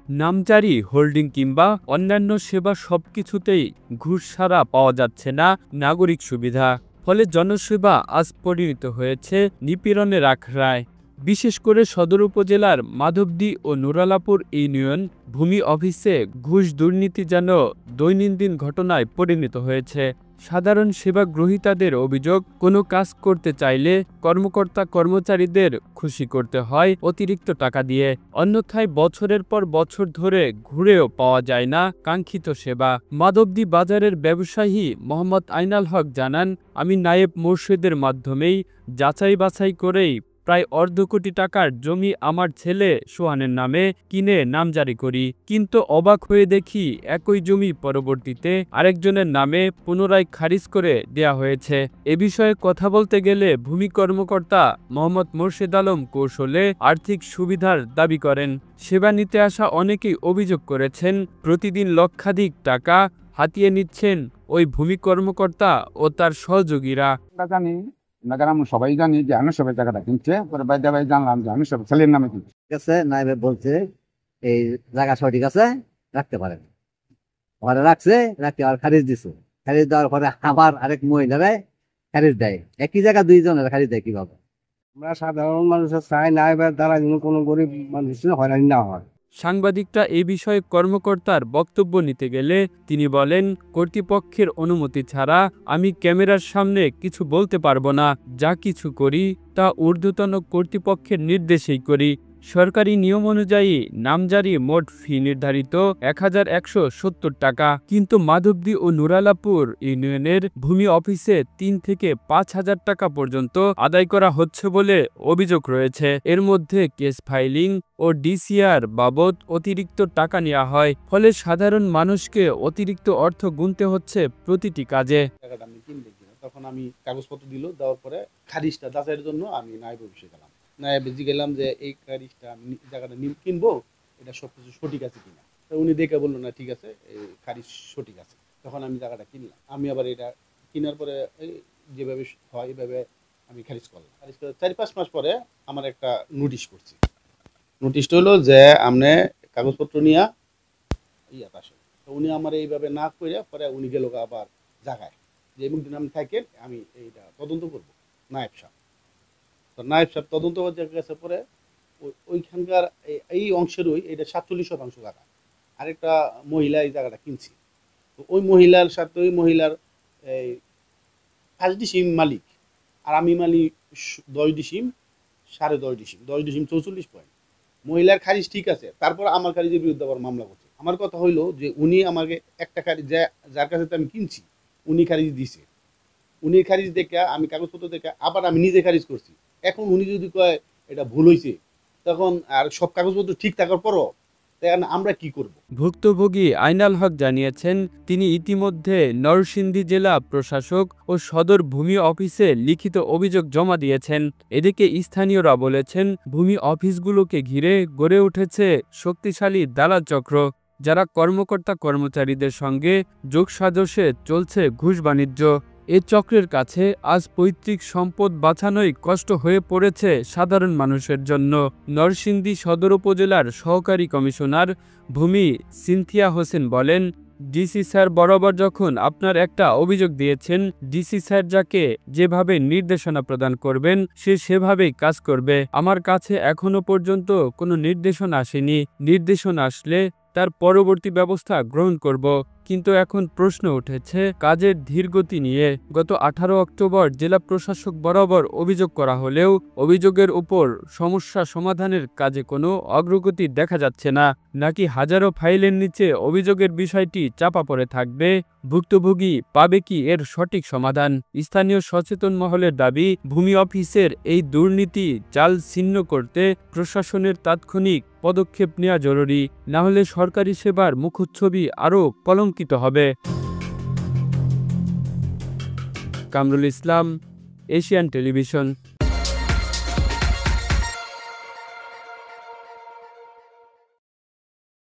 নামজারি, হোল্ডিং কিংবা অন্যান্য সেবা সবকিছুতেই ঘুষ ছাড়া পাওয়া যাচ্ছে না নাগরিক সুবিধা। ফলে জনসেবা আজ পরিণত হয়েছে নিপীড়নের আখড়ায়। বিশেষ করে সদর উপজেলার মাধবদী ও নুরালাপুর ইউনিয়ন ভূমি অফিসে ঘুষ দুর্নীতি যেন দৈনন্দিন ঘটনায় পরিণত হয়েছে। সাধারণ সেবা গ্রহীতাদের অভিযোগ, কোনো কাজ করতে চাইলে কর্মকর্তা কর্মচারীদের খুশি করতে হয় অতিরিক্ত টাকা দিয়ে, অন্যথায় বছরের পর বছর ধরে ঘুরেও পাওয়া যায় না কাঙ্ক্ষিত সেবা। মাধবদী বাজারের ব্যবসায়ী মোহাম্মদ আইনাল হক জানান, আমি নায়েব মোর্শেদের মাধ্যমেই যাচাই বাছাই করেই প্রায় অর্ধ কোটি টাকার জমি আমার ছেলে সোহানের নামে কিনে নামজারি করি, কিন্তু অবাক হয়ে দেখি একই জমি পরবর্তীতে আরেকজনের নামে পুনরায় খারিজ করে দেয়া হয়েছে। এ বিষয়ে কথা বলতে গেলে ভূমি কর্মকর্তা মোহাম্মদ মোর্শেদ আলম কৌশলে আর্থিক সুবিধার দাবি করেন। সেবা নিতে আসা অনেকেই অভিযোগ করেছেন, প্রতিদিন লক্ষাধিক টাকা হাতিয়ে নিচ্ছেন ওই ভূমি কর্মকর্তা ও তার সহযোগীরা। আমরা সবাই জানি যে আমি সবাই জায়গাটা কিনছে, পরে বাইদা ভাই জানলাম যে আমি সব ছেলের নামে কিনছি। ঠিক আছে, নাইবে বলছে এই জায়গা সঠিক আছে, রাখতে পারেন। ঘরে রাখছে, রাখতে আর খারিজ দিছে। খারিজ দেওয়ার পরে আবার আরেক মহিলারে খারিজ দেয়। একই জায়গা দুইজনের খারিজ দেয় কিভাবে? আমরা সাধারণ মানুষের চাই নাইবের দ্বারা যেন কোনো গরিব মানুষ হয়রানি না হয়। সাংবাদিকরা এ বিষয়ে কর্মকর্তার বক্তব্য নিতে গেলে তিনি বলেন, কর্তৃপক্ষের অনুমতি ছাড়া আমি ক্যামেরার সামনে কিছু বলতে পারবো না। যা কিছু করি তা ঊর্ধ্বতন কর্তৃপক্ষের নির্দেশেই করি। সরকারি নিয়ম অনুযায়ী নামজারি মোট ফি নির্ধারিত ১,১৭০ টাকা, কিন্তু মাধবদী ও নুরালাপুর ইউনিয়নের ভূমি অফিসে ৩ থেকে ৫,০০০ টাকা পর্যন্ত আদায় করা হচ্ছে বলে অভিযোগ রয়েছে। এর মধ্যে কেস ফাইলিং ও ডিসিআর বাবদ অতিরিক্ত টাকা নেওয়া হয়, ফলে সাধারণ মানুষকে অতিরিক্ত অর্থ গুনতে হচ্ছে প্রতিটি কাজে। তখন আমি কাগজপত্র দেওয়ার পরে খারিজটা যাচাইয়ের জন্য আমি নায়েব অফিসে গেলাম। নায়েবে গেলাম যে এই খারিজটা আমি জায়গাটা কিনবো, এটা সবকিছু সঠিক আছে কিনা। উনি দেখে বললো না ঠিক আছে, এই খারিজ সঠিক আছে। তখন আমি জায়গাটা কিনলাম। আমি আবার এটা কেনার পরে যেভাবে হয় এইভাবে আমি খারিজ করলাম। খারিজ করে ৪-৫ মাস পরে আমার একটা নোটিশ করছি। নোটিশটা হলো যে আপনি কাগজপত্র নিয়ে আসেন। তো উনি আমার এইভাবে না করে পরে উনি গেল আবার জায়গায় যে এমন দিন আমি থাকেন, আমি এইটা তদন্ত করবো। নায়েব সাহেব নায়েব সাহেব তদন্ত গেছে পরে ওইখানকার এই অংশেরই এটা ৪৭% জায়গা আরেকটা মহিলা এই জায়গাটা কিনছি। তো ওই মহিলার সাথে ওই মহিলার এই ৫ ডিসিম মালিক আর আমি মালিক ১০ ডিসিম, ১০.৫ ডিসিম, ১০ ডিসিম ৪৪ পয়েন্ট। মহিলার খারিজ ঠিক আছে, তারপর আমার খারিজের বিরুদ্ধে আবার মামলা করছে। আমার কথা হইলো যে উনি আমাকে একটা খারিজ যার কাছে আমি কিনছি উনি খারিজ দিছে, উনি খারিজ দেখে আমি কাগজপত্র দেখে আবার আমি নিজে খারিজ করছি। এখন উনি যদি কয় এটা ভুল হয়েছে, তখন আর সব কাগজপত্র ঠিক থাকার পরও আমরা কি করব? ভুক্তভোগী আইনাল হক জানিয়েছেন, তিনি ইতিমধ্যে নরসিংদী জেলা প্রশাসক ও সদর ভূমি অফিসে লিখিত অভিযোগ জমা দিয়েছেন। এদিকে স্থানীয়রা বলেছেন, ভূমি অফিসগুলোকে ঘিরে গড়ে উঠেছে শক্তিশালী দালাল চক্র, যারা কর্মকর্তা কর্মচারীদের সঙ্গে যোগসাজশে চলছে ঘুষ বাণিজ্য। এ চক্রের কাছে আজ পৈতৃক সম্পদ বাঁচানোই কষ্ট হয়ে পড়েছে সাধারণ মানুষের জন্য। নরসিংদী সদর উপজেলার সহকারী কমিশনার ভূমি সিনথিয়া হোসেন বলেন, ডিসি স্যার বরাবর যখন আপনার একটা অভিযোগ দিয়েছেন, ডিসি স্যার যাকে যেভাবে নির্দেশনা প্রদান করবেন সে সেভাবেই কাজ করবে। আমার কাছে এখনো পর্যন্ত কোনো নির্দেশনা আসেনি। নির্দেশনা আসলে তার পরবর্তী ব্যবস্থা গ্রহণ করব। কিন্তু এখন প্রশ্ন উঠেছে কাজের ধীরগতি নিয়ে। গত ১৮ অক্টোবর জেলা প্রশাসক বরাবর অভিযোগ করা হলেও অভিযোগের উপর সমস্যা সমাধানের কাজে কোনো অগ্রগতি দেখা যাচ্ছে না, নাকি হাজারো ফাইলের নিচে অভিযোগের বিষয়টি চাপা পড়ে থাকবে? ভুক্তভোগী পাবে কি এর সঠিক সমাধান? স্থানীয় সচেতন মহলের দাবি, ভূমি অফিসের এই দুর্নীতি জাল ছিন্ন করতে প্রশাসনের তাৎক্ষণিক পদক্ষেপ নেওয়া জরুরি, না হলে সরকারি সেবার মুখচ্ছবি আরও কলঙ্কিত হবে। Kamrul Islam, Asian television.